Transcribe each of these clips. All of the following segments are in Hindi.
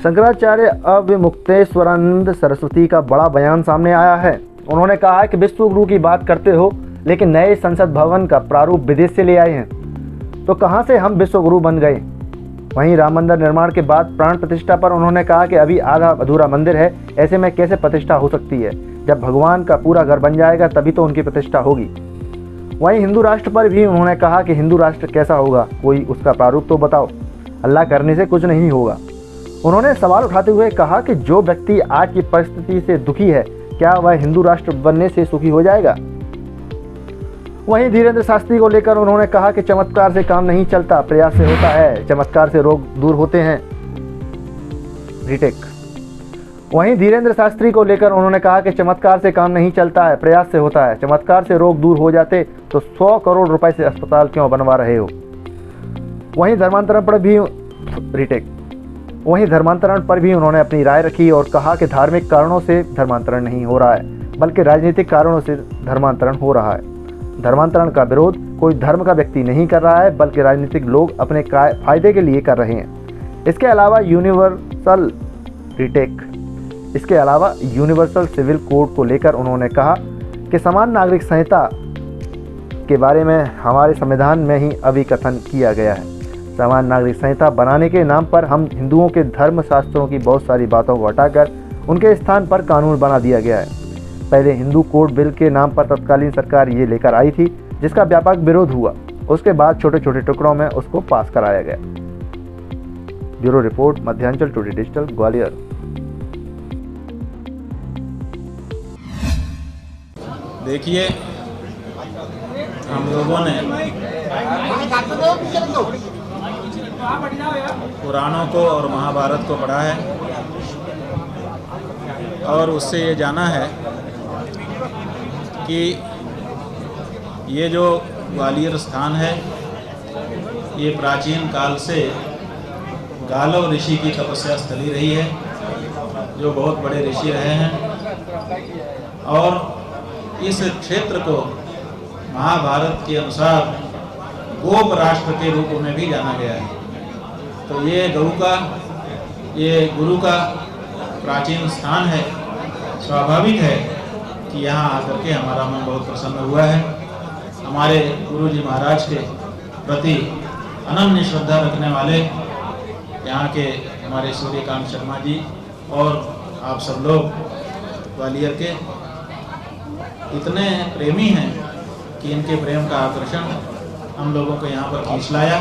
शंकराचार्य अविमुक्तेश्वरानंद सरस्वती का बड़ा बयान सामने आया है। उन्होंने कहा है कि विश्व गुरु की बात करते हो लेकिन नए संसद भवन का प्रारूप विदेश से ले आए हैं, तो कहां से हम विश्व गुरु बन गए। वहीं राम मंदिर निर्माण के बाद प्राण प्रतिष्ठा पर उन्होंने कहा कि अभी आधा अधूरा मंदिर है, ऐसे में कैसे प्रतिष्ठा हो सकती है। जब भगवान का पूरा घर बन जाएगा तभी तो उनकी प्रतिष्ठा होगी। वहीं हिंदू राष्ट्र पर भी उन्होंने कहा कि हिंदू राष्ट्र कैसा होगा, कोई उसका प्रारूप तो बताओ, अल्लाह करने से कुछ नहीं होगा। उन्होंने सवाल उठाते हुए कहा कि जो व्यक्ति आज की परिस्थिति से दुखी है, क्या वह हिंदू राष्ट्र बनने से सुखी हो जाएगा। वहीं धीरेन्द्र शास्त्री को लेकर उन्होंने कहा कि चमत्कार से काम नहीं चलता, प्रयास से होता है, चमत्कार से रोग दूर होते हैं। रीटेक। वहीं धीरेन्द्र शास्त्री को लेकर उन्होंने कहा कि चमत्कार से काम नहीं चलता है, प्रयास से होता है, चमत्कार से रोग दूर हो जाते तो 100 करोड़ रुपए से अस्पताल क्यों बनवा रहे हो। वहीं धर्मांतरण पर भी उन्होंने अपनी राय रखी और कहा कि धार्मिक कारणों से धर्मांतरण नहीं हो रहा है, बल्कि राजनीतिक कारणों से धर्मांतरण हो रहा है। धर्मांतरण का विरोध कोई धर्म का व्यक्ति नहीं कर रहा है, बल्कि राजनीतिक लोग अपने फायदे के लिए कर रहे हैं। इसके अलावा यूनिवर्सल सिविल कोड को लेकर उन्होंने कहा कि समान नागरिक संहिता के बारे में हमारे संविधान में ही अभिकथन किया गया है। समान नागरिक संहिता बनाने के नाम पर हम हिंदुओं के धर्म शास्त्रों की बहुत सारी बातों को हटाकर उनके स्थान पर कानून बना दिया गया है। पहले हिंदू कोड बिल के नाम पर तत्कालीन सरकार ये लेकर आई थी, जिसका व्यापक विरोध हुआ। उसके बाद छोटे छोटे टुकड़ों में उसको पास कराया गया। Bureau report, Madhyanchal today digital, Gwalior. देखिए, हम लोगों ने पुराणों को और महाभारत को पढ़ा है और उससे ये जाना है कि ये जो ग्वालियर स्थान है, ये प्राचीन काल से गालव ऋषि की तपस्या स्थली रही है, जो बहुत बड़े ऋषि रहे हैं। और इस क्षेत्र को महाभारत के अनुसार गोप राष्ट्र के रूप में भी जाना गया है। तो ये गुरु का प्राचीन स्थान है। स्वाभाविक है कि यहाँ आकर के हमारा मन बहुत प्रसन्न हुआ है। हमारे गुरु जी महाराज के प्रति अनन्य श्रद्धा रखने वाले यहाँ के हमारे सूर्यकांत शर्मा जी और आप सब लोग ग्वालियर के इतने प्रेमी हैं कि इनके प्रेम का आकर्षण हम लोगों को यहाँ पर खींच लाया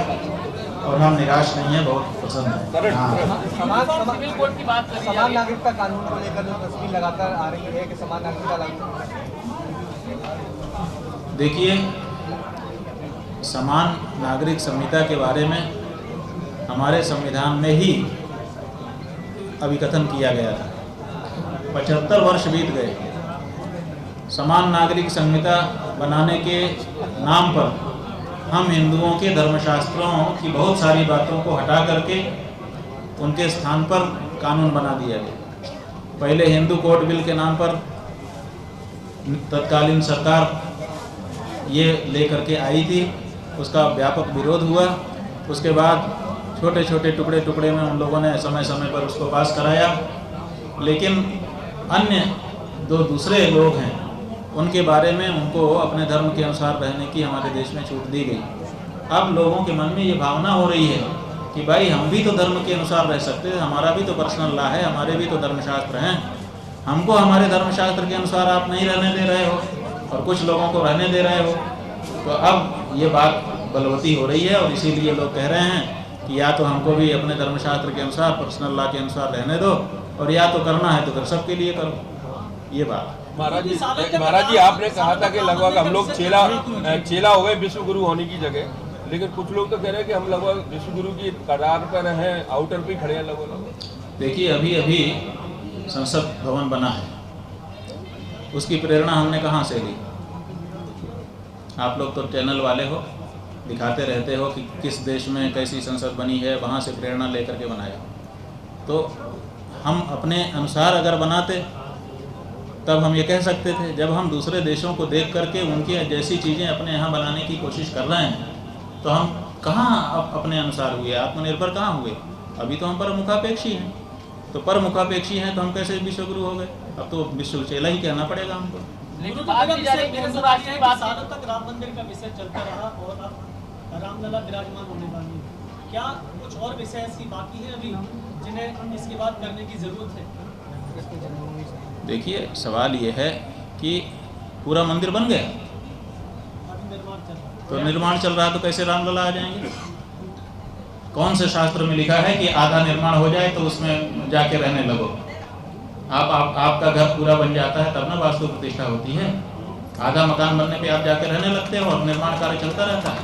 और हम निराश नहीं है, बहुत पसंद है। समान नागरिकता कानून को लेकर जो तस्वीर लगातार आ रही है कि समान नागरिकता लागू। देखिए, समान नागरिक संहिता के बारे में हमारे संविधान में ही अभिकथन किया गया था। 75 वर्ष बीत गए। समान नागरिक संहिता बनाने के नाम पर हम हिंदुओं के धर्मशास्त्रों की बहुत सारी बातों को हटा करके उनके स्थान पर कानून बना दिया गया। पहले हिंदू कोड बिल के नाम पर तत्कालीन सरकार ये लेकर के आई थी, उसका व्यापक विरोध हुआ। उसके बाद छोटे छोटे टुकड़े में उन लोगों ने समय समय पर उसको पास कराया, लेकिन अन्य दो दूसरे लोग हैं, उनके बारे में उनको अपने धर्म के अनुसार रहने की हमारे देश में छूट दी गई। अब लोगों के मन में ये भावना हो रही है कि भाई हम भी तो धर्म के अनुसार रह सकते हैं, हमारा भी तो पर्सनल लॉ है, हमारे भी तो धर्मशास्त्र हैं, हमको हमारे धर्मशास्त्र के अनुसार आप नहीं रहने दे रहे हो और कुछ लोगों को रहने दे रहे हो। तो अब ये बात बलवती हो रही है और इसीलिए लोग कह रहे हैं कि या तो हमको भी अपने धर्मशास्त्र के अनुसार, पर्सनल लॉ के अनुसार रहने दो, और या तो करना है तो फिर सबके लिए करो। ये बात महाराज जी आपने कहा था कि लगभग हम लोग चेला हो गए विश्व गुरु होने की जगह, लेकिन कुछ लोग तो कह रहे हैं कि हम लगभग विश्व गुरु की कगार पर हैं, आउटर पे खड़े हैं लगभग। देखिए, अभी संसद भवन बना है, उसकी प्रेरणा हमने कहाँ से ली। आप लोग तो चैनल वाले हो, दिखाते रहते हो कि किस देश में कैसी संसद बनी है, वहाँ से प्रेरणा लेकर के बनाया। तो हम अपने अनुसार अगर बनाते तब हम ये कह सकते थे। जब हम दूसरे देशों को देख करके उनके जैसी चीज़ें अपने यहाँ बनाने की कोशिश कर रहे हैं, तो हम कहाँ अपने अनुसार हुए, आत्मनिर्भर कहाँ हुए। अभी तो हम प्रमुखापेक्षी हैं। तो परमुखापेक्षी हैं तो हम कैसे विश्व गुरु हो गए? अब तो विश्व चेला ही कहना पड़ेगा हमको। लेकिन बात की जा रही है कि हिंदू राष्ट्र की बात सालों तक राम मंदिर का विषय चलता रहा और अब रामलला विराजमान होने वाली है। क्या कुछ और विषय ऐसी बाकी है अभी जिन्हें इसके बाद करने की जरूरत है? देखिए, सवाल ये है कि पूरा मंदिर बन गया अभी निर्माण चल रहा है। तो निर्माण चल रहा है तो कैसे रामलला आ जाएंगे? कौन से शास्त्र में लिखा है कि आधा निर्माण हो जाए तो उसमें जाके रहने लगो? आपका घर पूरा बन जाता है तब ना वास्तु प्रतिष्ठा होती है। आधा मकान बनने पे आप जाके रहने लगते हो और निर्माण कार्य चलता रहता है।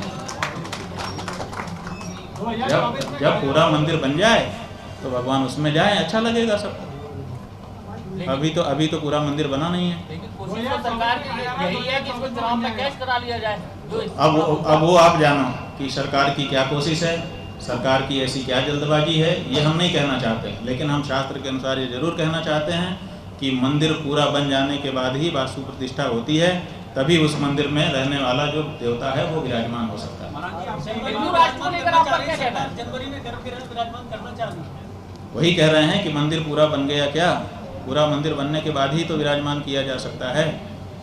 जब पूरा मंदिर बन जाए तो भगवान उसमें जाए, अच्छा लगेगा सबको। अभी तो पूरा मंदिर बना नहीं है। लेकिन कोशिश तो सरकार की यही है कि इसको चुनाव में कैश करा लिया जाए। अब वो आप जानो कि सरकार की क्या कोशिश है, सरकार की ऐसी क्या जल्दबाजी है, ये हम नहीं कहना चाहते। लेकिन हम शास्त्र के अनुसार ये जरूर कहना चाहते हैं कि मंदिर पूरा बन जाने के बाद ही वास्तु प्रतिष्ठा होती है, तभी उस मंदिर में रहने वाला जो देवता है वो विराजमान हो सकता है। हिंदू राष्ट्र को लेकर आपका क्या कहना है? जनवरी में गर्भगृह विराजमान करना चाहती है। वही कह रहे हैं कि मंदिर पूरा बन गया क्या? पूरा मंदिर बनने के बाद ही तो विराजमान किया जा सकता है।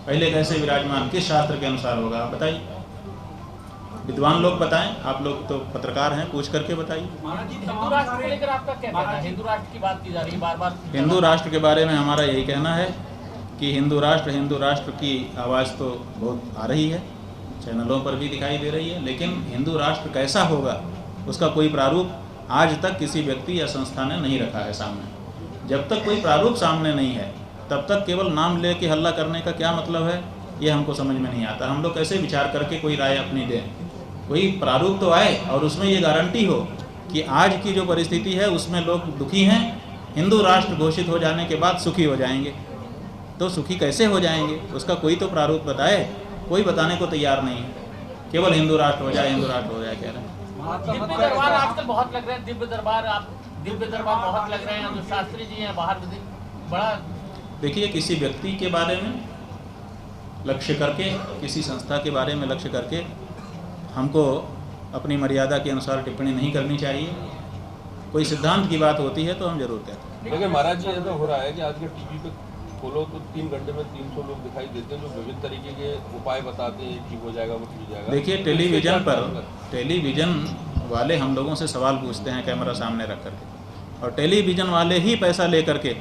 पहले कैसे विराजमान, किस शास्त्र के अनुसार होगा आप बताइए? विद्वान लोग बताएं, आप लोग तो पत्रकार हैं, पूछ करके बताइए। हिंदू राष्ट्र को लेकर आपका क्या कहना है? हिंदू राष्ट्र की बात की जा रही है बार बार। हिंदू राष्ट्र के बारे में हमारा यही कहना है कि हिंदू राष्ट्र की आवाज़ तो बहुत आ रही है, चैनलों पर भी दिखाई दे रही है, लेकिन हिंदू राष्ट्र कैसा होगा उसका कोई प्रारूप आज तक किसी व्यक्ति या संस्था ने नहीं रखा है सामने। जब तक कोई प्रारूप सामने नहीं है तब तक केवल नाम ले के हल्ला करने का क्या मतलब है, ये हमको समझ में नहीं आता। हम लोग कैसे विचार करके कोई राय अपनी दें? कोई प्रारूप तो आए और उसमें ये गारंटी हो कि आज की जो परिस्थिति है उसमें लोग दुखी हैं, हिंदू राष्ट्र घोषित हो जाने के बाद सुखी हो जाएंगे। तो सुखी कैसे हो जाएंगे उसका कोई तो प्रारूप बताए। कोई बताने को तैयार नहीं है, केवल हिंदू राष्ट्र हो जाए, हिंदू राष्ट्र हो जाए कह रहे हैं। दिव्य दरबार आजकल बहुत लग रहे हैं, दिव्य दरबार बहुत लग रहे हैं। जो शास्त्री जी हैं बाहर बड़ा। देखिए, किसी व्यक्ति के बारे में लक्ष्य करके, किसी संस्था के बारे में लक्ष्य करके हमको अपनी मर्यादा के अनुसार टिप्पणी नहीं करनी चाहिए। कोई सिद्धांत की बात होती है तो हम जरूर कहते हैं। लेकिन महाराज जी ऐसा हो रहा है कि आज के टीवी पे खोलो तो 3 घंटे में 300 लोग दिखाई देते हैं जो विभिन्न तरीके के उपाय बताते हैं, ठीक हो जाएगा, वो ठीक हो जाएगा। देखिए, टेलीविज़न वाले हम लोगों से सवाल पूछते हैं कैमरा सामने रख करके, और टेलीविज़न वाले ही पैसा ले करके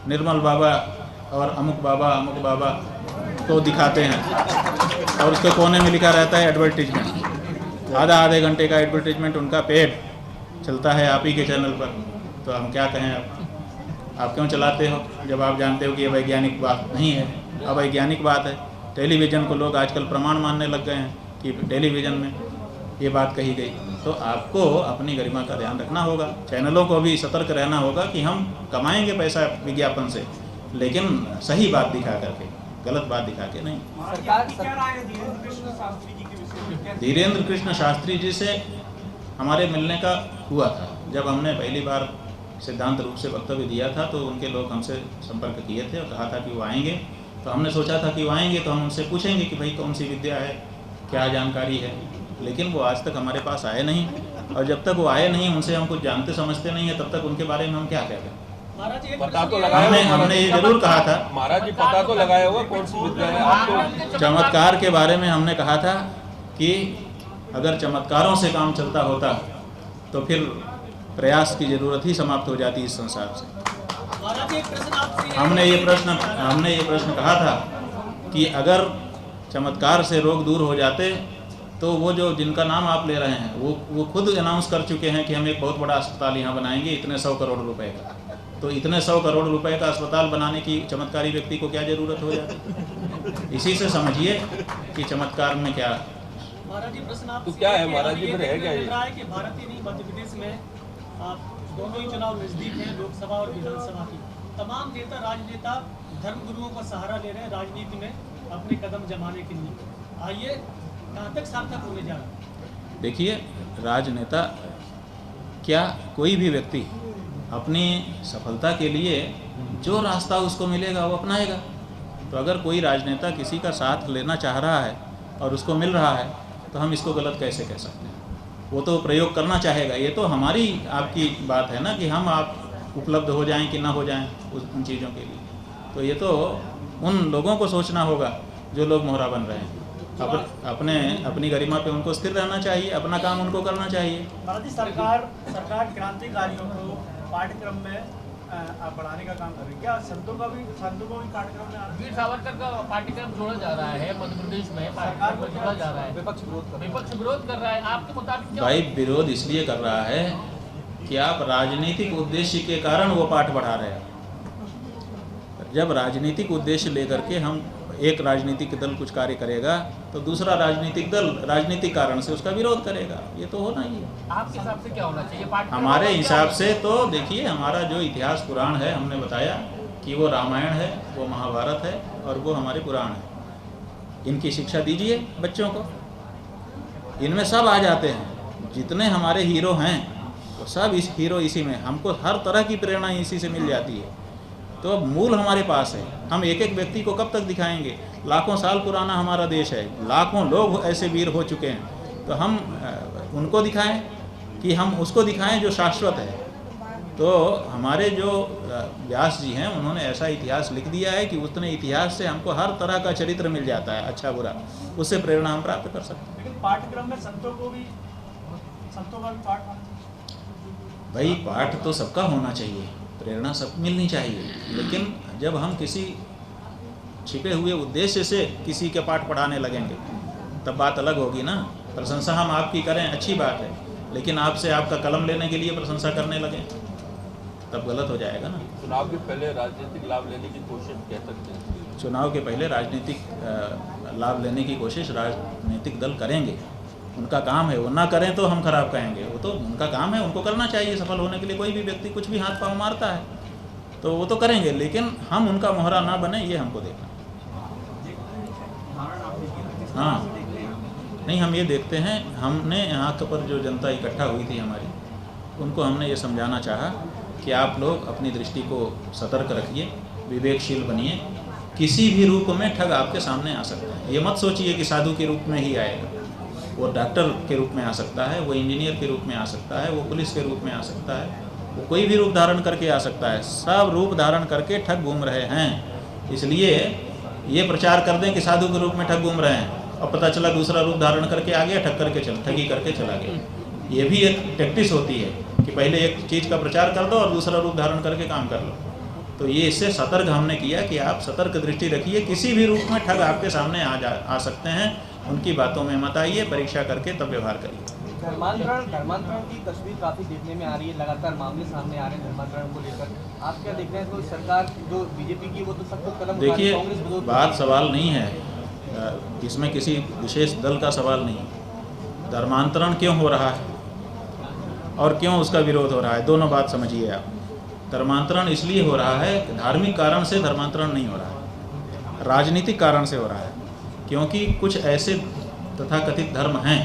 निर्मल बाबा और अमुक बाबा को दिखाते हैं और उसके कोने में लिखा रहता है एडवर्टीजमेंट। आधे घंटे का एडवर्टीजमेंट उनका पेड चलता है आप ही के चैनल पर। तो हम क्या कहें, आप क्यों चलाते हो जब आप जानते हो कि ये वैज्ञानिक बात नहीं है, अवैज्ञानिक बात है। टेलीविज़न को लोग आजकल प्रमाण मानने लग गए हैं कि टेलीविज़न में ये बात कही गई। तो आपको अपनी गरिमा का ध्यान रखना होगा, चैनलों को भी सतर्क रहना होगा कि हम कमाएंगे पैसा विज्ञापन से, लेकिन सही बात दिखा करके, गलत बात दिखा के नहीं। धीरेन्द्र कृष्ण शास्त्री जी से हमारे मिलने का हुआ था। जब हमने पहली बार सिद्धांत रूप से वक्तव्य दिया था तो उनके लोग हमसे संपर्क किए थे और कहा था कि वो आएंगे। तो हमने सोचा था कि वो आएंगे तो हम उनसे पूछेंगे कि भाई कौन सी विद्या है, क्या जानकारी है, लेकिन वो आज तक हमारे पास आए नहीं। और जब तक वो आए नहीं, उनसे हम कुछ जानते समझते नहीं है, तब तक उनके बारे में हम क्या कहते हैं। पता तो लगाया, हमने ये जरूर कहा था महाराज जी पता तो लगाया हुआ कौन सी विद्या है आपको। चमत्कार के बारे में हमने कहा था कि अगर चमत्कारों से काम चलता होता तो फिर प्रयास की जरूरत ही समाप्त हो जाती इस संसार से। हमने ये प्रश्न कहा था कि अगर चमत्कार से रोग दूर हो जाते तो वो जो जिनका नाम आप ले रहे हैं वो खुद अनाउंस कर चुके हैं कि हम एक बहुत बड़ा अस्पताल यहाँ बनाएंगे इतने 100 करोड़ रुपए का। तो इतने 100 करोड़ रुपए का अस्पताल बनाने की चमत्कारी व्यक्ति को क्या जरूरत हो जाती। इसी से समझिए कि चमत्कार में क्या। महाराज जी, प्रश्न तो क्या है महाराज जी, फिर है क्या ये? कि भारत ही नहीं मध्य प्रदेश में दोनों ही चुनाव नजदीक हैं, लोकसभा और विधानसभा की। तमाम नेता राजनेता धर्म गुरुओं का सहारा ले रहे हैं राजनीति में अपने कदम जमाने के लिए। आइए, कहाँ तक सार्थक होने जा रहा है? देखिए, राजनेता क्या कोई भी व्यक्ति अपनी सफलता के लिए जो रास्ता उसको मिलेगा वो अपनाएगा। तो अगर कोई राजनेता किसी का साथ लेना चाह रहा है और उसको मिल रहा है तो हम इसको गलत कैसे कह सकते हैं। वो तो प्रयोग करना चाहेगा। ये तो हमारी आपकी बात है ना कि हम आप उपलब्ध हो जाएं कि ना हो जाएं उन चीज़ों के लिए। तो ये तो उन लोगों को सोचना होगा जो लोग मोहरा बन रहे हैं। अपनी गरिमा पे उनको स्थिर रहना चाहिए, अपना काम उनको करना चाहिए। महाराज जी, सरकार क्रांतिकारियों को पाठ्यक्रम में बढ़ाने का काम कर रही है। क्या संतों को भी पाठ्यक्रम में वीर सावरकर का पाठ्यक्रम जोड़ा जा रहा है मध्य प्रदेश में, पाठ्यक्रम में जोड़ा जा रहा है, विपक्ष विरोध कर रहा है, आपके मुताबिक क्या? भाई विरोध इसलिए कर रहा है कि आप राजनीतिक उद्देश्य के कारण वो पाठ बढ़ा रहे हैं। जब राजनीतिक उद्देश्य लेकर के हम एक राजनीतिक दल कुछ कार्य करेगा तो दूसरा राजनीतिक दल राजनीतिक कारण से उसका विरोध करेगा, ये तो होना ही है। आपके हिसाब से क्या होना चाहिए पाठ्यक्रम? हमारे हिसाब से तो देखिए, हमारा जो इतिहास पुराण है, हमने बताया कि वो रामायण है, वो महाभारत है और वो हमारे पुराण है। इनकी शिक्षा दीजिए बच्चों को, इनमें सब आ जाते हैं। जितने हमारे हीरो हैं वो सब इसी में, हमको हर तरह की प्रेरणा इसी से मिल जाती है। तो अब मूल हमारे पास है। हम एक एक व्यक्ति को कब तक दिखाएंगे? लाखों साल पुराना हमारा देश है, लाखों लोग ऐसे वीर हो चुके हैं, तो हम उनको दिखाएं कि हम उसको दिखाएं जो शाश्वत है। तो हमारे जो व्यास जी हैं उन्होंने ऐसा इतिहास लिख दिया है कि उतने इतिहास से हमको हर तरह का चरित्र मिल जाता है, अच्छा बुरा, उससे प्रेरणा हम प्राप्त कर सकते हैं। लेकिन पाठ्यक्रम में संतों का भी पाठ भाई पाठ तो सबका होना चाहिए, प्रेरणा सब मिलनी चाहिए, लेकिन जब हम किसी छिपे हुए उद्देश्य से किसी के पाठ पढ़ाने लगेंगे तब बात अलग होगी ना। प्रशंसा हम आपकी करें, अच्छी बात है, लेकिन आपसे आपका कलम लेने के लिए प्रशंसा करने लगें तब गलत हो जाएगा ना। चुनाव के पहले राजनीतिक लाभ लेने की कोशिश कह सकते हैं। चुनाव के पहले राजनीतिक लाभ लेने की कोशिश राजनीतिक दल करेंगे, उनका काम है। वो ना करें तो हम खराब कहेंगे, वो तो उनका काम है, उनको करना चाहिए। सफल होने के लिए कोई भी व्यक्ति कुछ भी हाथ पाँव मारता है तो वो तो करेंगे, लेकिन हम उनका मोहरा ना बने, ये हमको देखना। हाँ, नहीं, हम ये देखते हैं, हमने यहाँ पर जो जनता इकट्ठा हुई थी हमारी, उनको हमने ये समझाना चाहा कि आप लोग अपनी दृष्टि को सतर्क रखिए, विवेकशील बनिए। किसी भी रूप में ठग आपके सामने आ सकता है। ये मत सोचिए कि साधु के रूप में ही आएगा, वो डॉक्टर के रूप में आ सकता है, वो इंजीनियर के रूप में आ सकता है, वो पुलिस के रूप में आ सकता है, वो कोई भी रूप धारण करके आ सकता है। सब रूप धारण करके ठग घूम रहे हैं। इसलिए ये प्रचार कर दें कि साधु के रूप में ठग घूम रहे हैं और पता चला दूसरा रूप धारण करके आ गया, ठगी करके चला गया। ये भी एक प्रैक्टिस होती है कि पहले एक चीज़ का प्रचार कर दो और दूसरा रूप धारण करके काम कर लो। तो ये इससे सतर्क हमने किया कि आप सतर्क दृष्टि रखिए, किसी भी रूप में ठग आपके सामने आ सकते हैं। उनकी बातों में मत आइए, परीक्षा करके तब व्यवहार करिए। धर्मांतरण की तस्वीर काफी देखने में आ रही है, लगातार मामले सामने आ रहे हैं धर्मांतरण को लेकर। आप क्या देख रहे हैं? तो सरकार जो बीजेपी की वो तो सब कुछ कदम देखिए, कांग्रेस विरोध बात सवाल नहीं है, इसमें किसी विशेष दल का सवाल नहीं है। धर्मांतरण क्यों हो रहा है और क्यों उसका विरोध हो रहा है, दोनों बात समझिए आप। धर्मांतरण इसलिए हो रहा है कि धार्मिक कारण से धर्मांतरण नहीं हो रहा है, राजनीतिक कारण से हो रहा है। क्योंकि कुछ ऐसे तथाकथित धर्म हैं,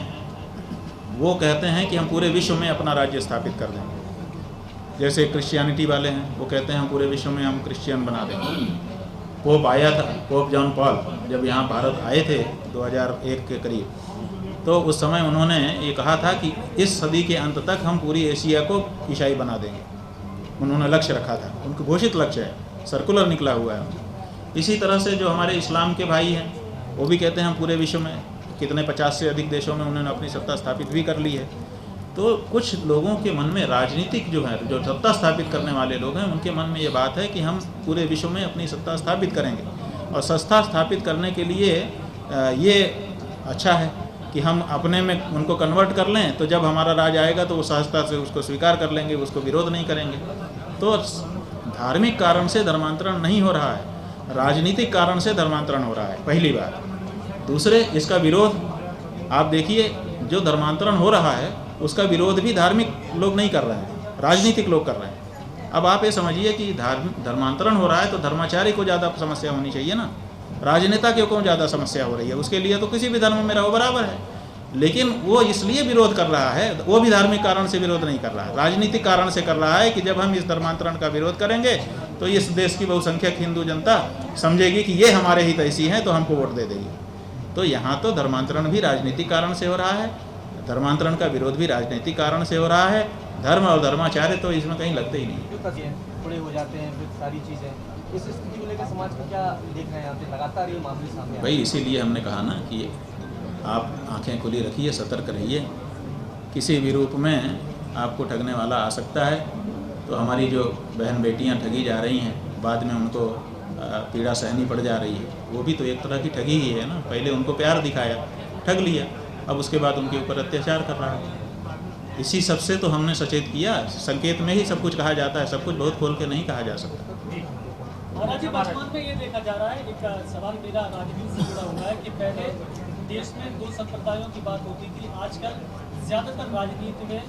वो कहते हैं कि हम पूरे विश्व में अपना राज्य स्थापित कर देंगे। जैसे क्रिश्चियनिटी वाले हैं, वो कहते हैं हम पूरे विश्व में हम क्रिश्चियन बना देंगे। पोप आया था, पोप जॉन पॉल जब यहाँ भारत आए थे 2001 के करीब, तो उस समय उन्होंने ये कहा था कि इस सदी के अंत तक हम पूरी एशिया को ईसाई बना देंगे। उन्होंने लक्ष्य रखा था, उनका घोषित लक्ष्य है, सर्कुलर निकला हुआ है। इसी तरह से जो हमारे इस्लाम के भाई हैं, वो भी कहते हैं हम पूरे विश्व में, कितने 50 से अधिक देशों में उन्होंने अपनी सत्ता स्थापित भी कर ली है। तो कुछ लोगों के मन में राजनीतिक जो है, जो सत्ता स्थापित करने वाले लोग हैं, उनके मन में ये बात है कि हम पूरे विश्व में अपनी सत्ता स्थापित करेंगे। और सत्ता स्थापित करने के लिए ये अच्छा है कि हम अपने में उनको कन्वर्ट कर लें, तो जब हमारा राज आएगा तो वो सहजता से उसको स्वीकार कर लेंगे, उसको विरोध नहीं करेंगे। तो धार्मिक कारण से धर्मांतरण नहीं हो रहा है, राजनीतिक कारण से धर्मांतरण हो रहा है, पहली बात। दूसरे, इसका विरोध आप देखिए, जो धर्मांतरण हो रहा है उसका विरोध भी धार्मिक लोग नहीं कर रहे हैं, राजनीतिक लोग कर रहे हैं। अब आप ये समझिए कि धर्मांतरण हो रहा है तो धर्माचार्य को ज़्यादा समस्या होनी चाहिए ना, राजनेता को ज़्यादा समस्या हो रही है। उसके लिए तो किसी भी धर्म में रहो बराबर है, लेकिन वो इसलिए विरोध कर रहा है, वो भी धार्मिक कारण से विरोध नहीं कर रहा है, राजनीतिक कारण से कर रहा है कि जब हम इस धर्मांतरण का विरोध करेंगे तो इस देश की बहुसंख्यक हिंदू जनता समझेगी कि ये हमारे हित ऐसी हैं तो हमको वोट दे देगी। तो यहाँ तो धर्मांतरण भी राजनीतिक कारण से हो रहा है, धर्मांतरण का विरोध भी राजनीतिक कारण से हो रहा है। धर्म और धर्माचार्य तो इसमें कहीं लगते ही नहीं। क्यों तस्वीर थोड़े हो जाते हैं फिर सारी चीज़ें, इस स्थिति को लेकर समाज को क्या देख रहे हैं यहाँ पे लगातार ये मामले सामने आ रहे भाई इसीलिए हमने कहा ना कि आप आंखें खुली रखिए, सतर्क रहिए, किसी भी रूप में आपको ठगने वाला आ सकता है। तो हमारी जो बहन बेटियां ठगी जा रही हैं, बाद में उनको पीड़ा सहनी पड़ जा रही है, वो भी तो एक तरह की ठगी ही है ना। पहले उनको प्यार दिखाया, ठग लिया, अब उसके बाद उनके ऊपर अत्याचार कर रहा है। इसी सबसे तो हमने सचेत किया। संकेत में ही सब कुछ कहा जाता है, सब कुछ बहुत खोल के नहीं कहा जा सकता। महाराज जी, वर्तमान में ये देखा जा रहा है, एक सवाल मेरा राजनीति से जुड़ा हुआ है कि पहले देश में 2 संप्रदायों की बात होती थी, आजकल ज़्यादातर राजनीति में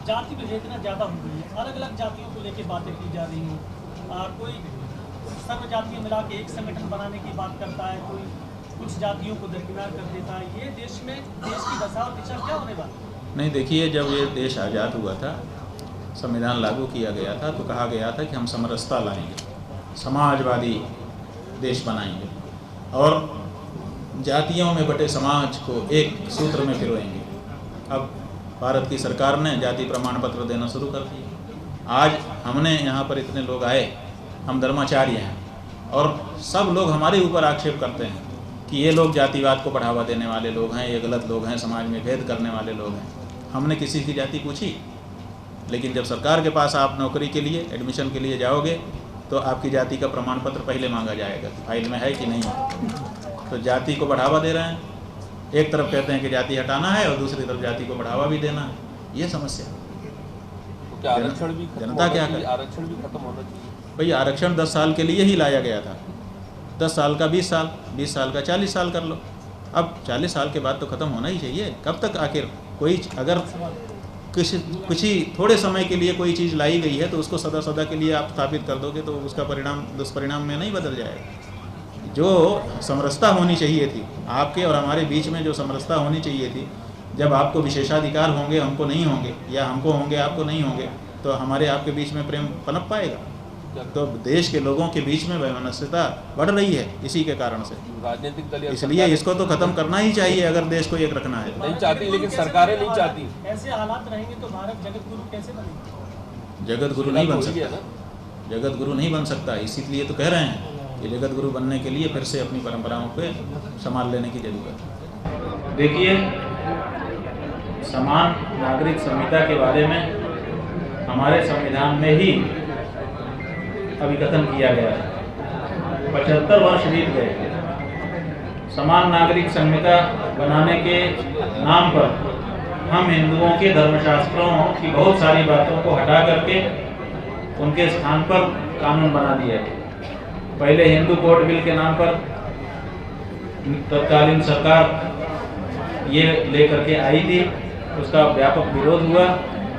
जाति विवेचना ज़्यादा हो गई है। अलग अलग जातियों को लेकर बातें की जा रही हैं। कोई सर्व जातियों मिला के एक संगठन बनाने की बात करता है, कोई कुछ जातियों को दरकिनार कर देता है। ये देश में देश की दशा और दिशा क्या होने वाली? नहीं, देखिए, जब ये देश आज़ाद हुआ था, संविधान लागू किया गया था, तो कहा गया था कि हम समरसता लाएंगे, समाजवादी देश बनाएंगे और जातियों में बटे समाज को एक सूत्र में पिरोएंगे। अब भारत की सरकार ने जाति प्रमाण पत्र देना शुरू कर दिया। आज हमने यहाँ पर इतने लोग आए, हम धर्माचार्य हैं, और सब लोग हमारे ऊपर आक्षेप करते हैं कि ये लोग जातिवाद को बढ़ावा देने वाले लोग हैं, ये गलत लोग हैं, समाज में भेद करने वाले लोग हैं। हमने किसी की जाति पूछी? लेकिन जब सरकार के पास आप नौकरी के लिए, एडमिशन के लिए जाओगे, तो आपकी जाति का प्रमाण पत्र पहले मांगा जाएगा, फाइल में है कि नहीं है। तो जाति को बढ़ावा दे रहे हैं, एक तरफ कहते हैं कि जाति हटाना है और दूसरी तरफ जाति को बढ़ावा भी देना है। ये समस्या है। तो क्या आरक्षण भी जनता क्या करे? आरक्षण भी खत्म होना चाहिए। भाई आरक्षण 10 साल के लिए ही लाया गया था। 10 साल का 20 साल, 20 साल का 40 साल कर लो। अब 40 साल के बाद तो ख़त्म होना ही चाहिए। कब तक आखिर कोई अगर कुछ ही थोड़े समय के लिए कोई चीज़ लाई गई है तो उसको सदा सदा के लिए आप स्थापित कर दोगे तो उसका परिणाम दुष्परिणाम में नहीं बदल जाएगा। जो समरसता होनी चाहिए थी, आपके और हमारे बीच में जो समरसता होनी चाहिए थी, जब आपको विशेषाधिकार होंगे हमको नहीं होंगे, या हमको होंगे आपको नहीं होंगे, तो हमारे आपके बीच में प्रेम पनप पाएगा। तो देश के लोगों के बीच में वैमनस्यता बढ़ रही है इसी के कारण से। राजनीतिक दल इसलिए इसको तो खत्म करना ही चाहिए अगर देश को एक रखना है। नहीं चाहती, लेकिन सरकारें नहीं चाहती। ऐसे हालात रहेंगे तो भारत जगत गुरु कैसे बनेगा? जगत गुरु नहीं बन सकता, जगत गुरु नहीं बन सकता। इसीलिए तो कह रहे हैं कि जगत गुरु बनने के लिए फिर से अपनी परंपराओं पे संभाल लेने की जरूरत है। देखिए, समान नागरिक संहिता के बारे में हमारे संविधान में ही अभी कथन किया गया है। 75 वर्ष बीत गए। समान नागरिक संहिता बनाने के नाम पर हम हिंदुओं के धर्मशास्त्रों की बहुत सारी बातों को हटा करके उनके स्थान पर कानून बना दिया है। पहले हिंदू कोड बिल के नाम पर तत्कालीन सरकार ये लेकर के आई थी, उसका व्यापक विरोध हुआ।